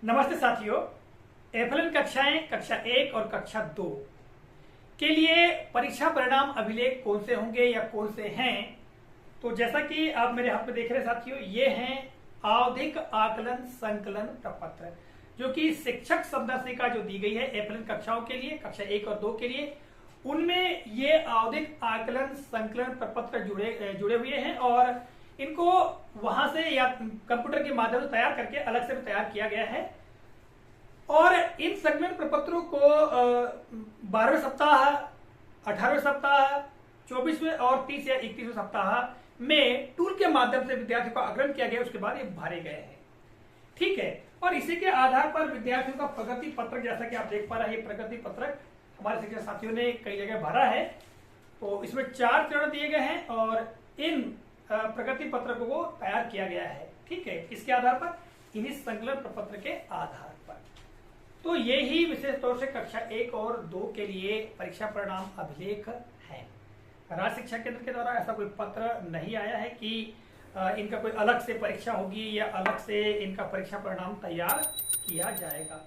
नमस्ते साथियों। एफएलएन कक्षाएं कक्षा 1 और कक्षा 2 के लिए परीक्षा परिणाम अभिलेख कौन से होंगे या कौन से हैं, तो जैसा कि आप मेरे हाथ में देख रहे हैं साथियों, ये हैं आवधिक आकलन संकलन प्रपत्र, जो कि शिक्षक संदर्शिका जो दी गई है एफएलएन कक्षाओं के लिए, कक्षा 1 और 2 के लिए, उनमें ये आवधिक आकलन संकलन प्रपत्र जुड़े हुए हैं और इनको वहां से या कंप्यूटर के माध्यम से तैयार करके अलग से तैयार किया गया है। और इन सेगमेंट प्रपत्रों को 12वें सप्ताह, 18वें सप्ताह, 24वें और 30 या 31वें सप्ताह में टूल के माध्यम से विद्यार्थियों का आकलन किया गया, उसके बाद ये भरे गए हैं। ठीक है, और इसी के आधार पर विद्यार्थियों का प्रगति पत्रक, जैसा कि आप देख पा रहे हैं, ये प्रगति पत्रक हमारे शिक्षक साथियों ने कई जगह भरा है। तो इसमें 4 चरण दिए गए हैं और इन प्रगति पत्रकों को तैयार किया गया है। ठीक है, इसके आधार पर, इन्हीं संकलन प्रपत्र के आधार पर। तो ये ही विशेष तौर से कक्षा 1 और 2 के लिए परीक्षा परिणाम अभिलेख है। राज्य शिक्षा केंद्र के द्वारा ऐसा कोई पत्र नहीं आया है कि इनका कोई अलग से परीक्षा होगी या अलग से इनका परीक्षा परिणाम तैयार किया जाएगा।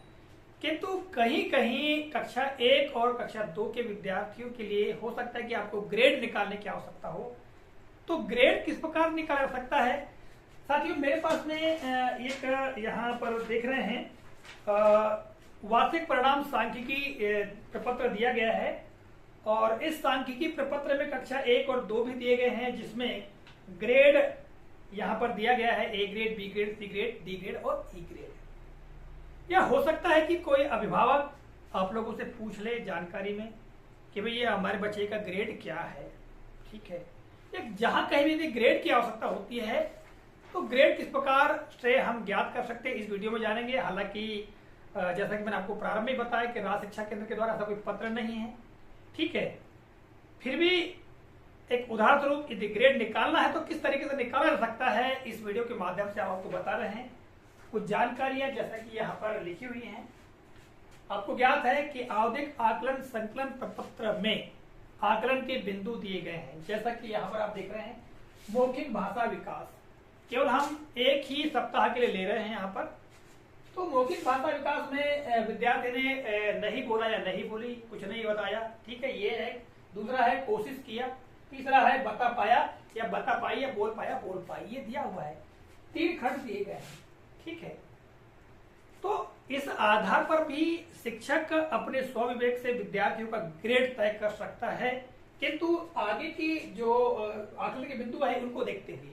किंतु कहीं कहीं कक्षा 1 और कक्षा 2 के विद्यार्थियों के लिए हो सकता है कि आपको ग्रेड निकालने की आवश्यकता हो। तो ग्रेड किस प्रकार निकाला जा सकता है साथियों, मेरे पास में एक यहाँ पर देख रहे हैं वार्षिक परिणाम सांख्यिकी प्रपत्र दिया गया है और इस सांख्यिकी प्रपत्र में कक्षा 1 और 2 भी दिए गए हैं, जिसमें ग्रेड यहाँ पर दिया गया है A grade, B grade, C grade, D grade और ई ग्रेड। या हो सकता है कि कोई अभिभावक आप लोगों से पूछ ले जानकारी में कि भाई ये हमारे बच्चे का ग्रेड क्या है। ठीक है, जहां कहीं भी ग्रेड की आवश्यकता होती है तो ग्रेड किस प्रकार से हम ज्ञात कर सकते हैं, इस वीडियो में जानेंगे। हालांकि जैसा कि मैंने आपको प्रारंभ में बताया कि राज्य शिक्षा केंद्र के द्वारा ऐसा कोई पत्र नहीं है। ठीक है, फिर भी एक उदाहरण स्वरूप यदि ग्रेड निकालना है तो किस तरीके से निकाला जा सकता है, इस वीडियो के माध्यम से हम आपको बता रहे हैं। कुछ जानकारियां जैसा कि यहाँ पर लिखी हुई हैं। आपको ज्ञात है कि आवधिक आकलन संकलन प्रपत्र में आकलन के बिंदु दिए गए हैं, जैसा कि यहाँ पर आप देख रहे हैं। मौखिक भाषा विकास केवल हम एक ही सप्ताह के लिए ले रहे हैं यहाँ पर। तो मौखिक भाषा विकास में विद्यार्थी ने नहीं बोला या नहीं बोली, कुछ नहीं बताया। ठीक है, ये है। दूसरा है कोशिश किया। तीसरा है बता पाया या बता पाई या बोल पाया बोल पाई, ये दिया हुआ है। 3 खंड दिए गए हैं। ठीक है, तो इस आधार पर भी शिक्षक अपने स्वविवेक से विद्यार्थियों का ग्रेड तय कर सकता है, किंतु आगे की जो आकलन के बिंदु है उनको देखते हुए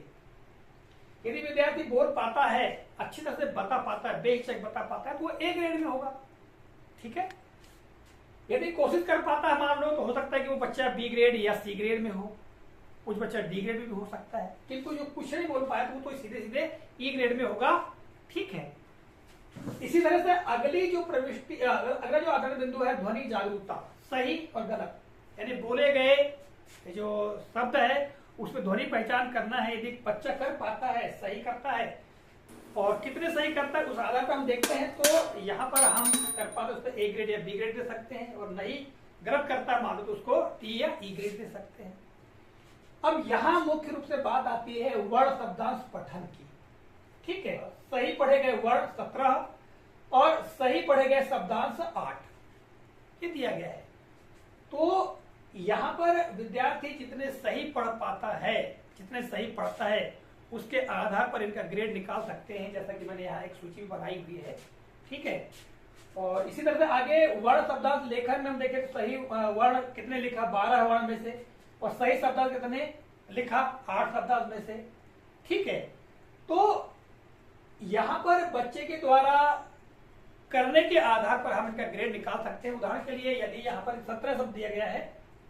यदि विद्यार्थी बोल पाता है, अच्छी तरह से बता पाता है, बेहिचक बता पाता है, तो वो ए ग्रेड में होगा। ठीक है, यदि कोशिश कर पाता है मान लो, तो हो सकता है कि वो बच्चा बी ग्रेड या सी ग्रेड में हो, कुछ बच्चा डी ग्रेड में भी हो सकता है। किंतु जो कुछ नहीं बोल पाया तो वो तो सीधे सीधे ई ग्रेड में होगा। ठीक है, इसी तरह से अगली जो प्रविष्टि, अगला जो आकलन बिंदु है ध्वनि जागरूकता, सही और गलत, यानी बोले गए जो शब्द है उसमें ध्वनि पहचान करना है। यदि बच्चा कर पाता है, सही करता है और कितने सही करता है, उस आधार पर हम देखते हैं। तो यहाँ पर हम कर पाते उस पर ए ग्रेड या बी ग्रेड दे सकते हैं, और नहीं गलत करता है मान लो तो उसको टी या ई ग्रेड दे सकते हैं। अब यहाँ मुख्य रूप से बात आती है वर्ण शब्दांश पठन की। ठीक है, सही पढ़े गए वर्ण 17 और सही पढ़े गए शब्दांश 8, ये दिया गया है। तो यहाँ पर विद्यार्थी जितने सही पढ़ पाता है, जितने सही पढ़ता है, उसके आधार पर इनका ग्रेड निकाल सकते हैं, जैसा कि मैंने यहाँ एक सूची बनाई हुई है। ठीक है, और इसी तरह से आगे वर्ण शब्दांश लेखन में हम देखें तो सही वर्ण कितने लिखा, 12 वर्ण में से, और सही शब्दांश कितने लिखा, 8 शब्दांश में से। ठीक है, तो यहाँ पर बच्चे के द्वारा करने के आधार पर हम इनका ग्रेड निकाल सकते हैं। उदाहरण के लिए यदि यहाँ पर 17 शब्द दिया गया है,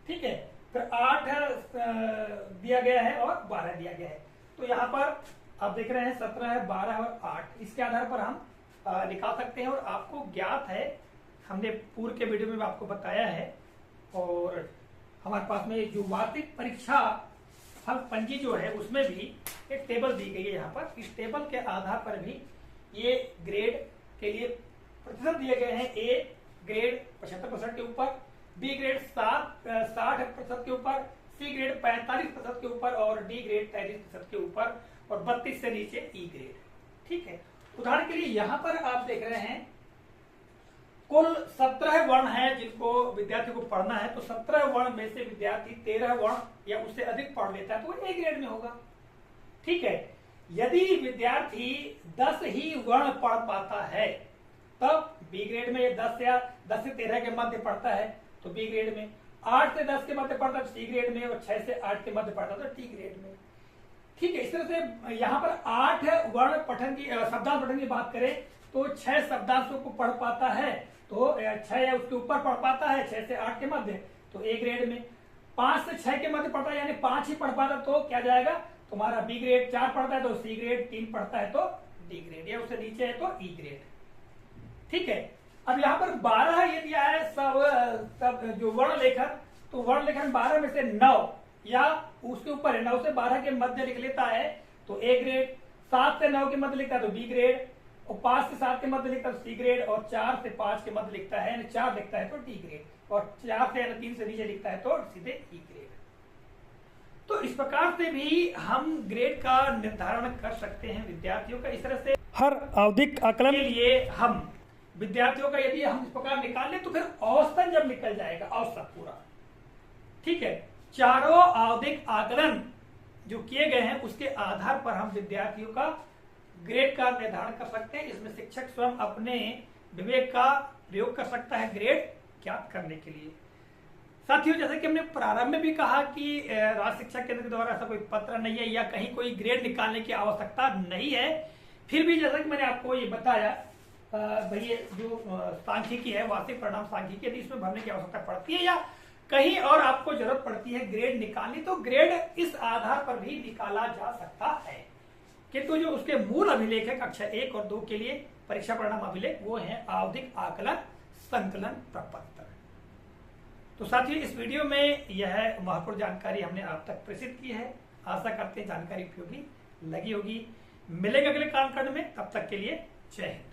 ठीक है, फिर 8 दिया गया है और 12 दिया गया है, तो यहाँ पर आप देख रहे हैं 17 है, 12 और 8, इसके आधार पर हम निकाल सकते हैं। और आपको ज्ञात है, हमने पूर्व के वीडियो में आपको बताया है, और हमारे पास में जो वार्षिक परीक्षा फल पंजी जो है उसमें भी एक टेबल दी गई है। यहाँ पर इस टेबल के आधार पर भी ये ग्रेड के लिए प्रतिशत दिए गए हैं। ए ग्रेड 75% के ऊपर, बी ग्रेड 60% के ऊपर, सी ग्रेड 45% के ऊपर और डी ग्रेड 33% के ऊपर, और 32 से नीचे ई ग्रेड। ठीक है, उदाहरण के लिए यहां पर आप देख रहे हैं कुल 17 वर्ण हैं जिनको विद्यार्थी को पढ़ना है, तो 17 वर्ण में से विद्यार्थी 13 वर्ण या उससे अधिक पढ़ लेता है तो वो ए ग्रेड में होगा। ठीक है, यदि विद्यार्थी 10 ही वर्ण पढ़ पाता है तब बी ग्रेड में, 10 से 13 के मध्य पढ़ता है तो बी ग्रेड में, 8 से 10 के मध्य पढ़ता है तो सी ग्रेड में, और 6 से 8 के मध्य पढ़ता है तो टी ग्रेड में। ठीक है, इस तरह से यहाँ पर 8 वर्ण पठन की शब्दांश पठन की बात करें तो 6 शब्दांशों को पढ़ पाता है तो 6 या उसके ऊपर पढ़ पाता है 6 से 8 के मध्य तो ए ग्रेड में, 5 से 6 के मध्य पढ़ता है यानी 5 ही पढ़ पाता तो क्या जाएगा तुम्हारा बी ग्रेड, 4 पढ़ता है तो सी ग्रेड, 3 पढ़ता है तो डी ग्रेड, या उससे नीचे है तो ई ग्रेड। ठीक है, अब यहाँ पर 12 ये दिया है सब जो वर्ण लेखन, तो वर्ण लेखन 12 में से 9 या उसके ऊपर है, 9 से 12 के मध्य लिख लेता है तो ए ग्रेड, 7 से 9 के मध्य लिखता है तो बी ग्रेड, और 5 से 7 के मध्य लिखता है तो सी ग्रेड, और 4 से 5 के मध्य लिखता है यानी 4 लिखता है तो डी ग्रेड, और 4 से 3 से नीचे लिखता है तो सीधे ई ग्रेड। तो इस प्रकार से भी हम ग्रेड का निर्धारण कर सकते हैं विद्यार्थियों का। इस तरह से हर आवधिक आकलन के लिए हम विद्यार्थियों का यदि हम इस प्रकार निकाल लें तो फिर औसतन जब निकल जाएगा औसत पूरा। ठीक है, चारों आवधिक आकलन जो किए गए हैं उसके आधार पर हम विद्यार्थियों का ग्रेड का निर्धारण कर सकते हैं। इसमें शिक्षक स्वयं अपने विवेक का प्रयोग कर सकता है ग्रेड ज्ञात करने के लिए। साथियों, जैसे कि हमने प्रारंभ में भी कहा कि राज्य शिक्षा केंद्र के द्वारा ऐसा कोई पत्र नहीं है या कहीं कोई ग्रेड निकालने की आवश्यकता नहीं है, फिर भी जैसा कि मैंने आपको ये बताया भाई जो सांख्यिकी है, वार्षिक परिणाम सांख्यिकी, यदि इसमें भरने की आवश्यकता पड़ती है या कहीं और आपको जरूरत पड़ती है ग्रेड निकालनी तो ग्रेड इस आधार पर भी निकाला जा सकता है। किंतु जो उसके मूल अभिलेख है कक्षा 1 और 2 के लिए परीक्षा परिणाम अभिलेख वो है आवधिक आकलन संकलन प्रपत्र। तो साथियों, इस वीडियो में यह महत्वपूर्ण जानकारी हमने आप तक प्रेषित की है। आशा करते हैं जानकारी उपयोगी लगी होगी। मिलेंगे अगले कालखंड में, तब तक के लिए जय हिंद।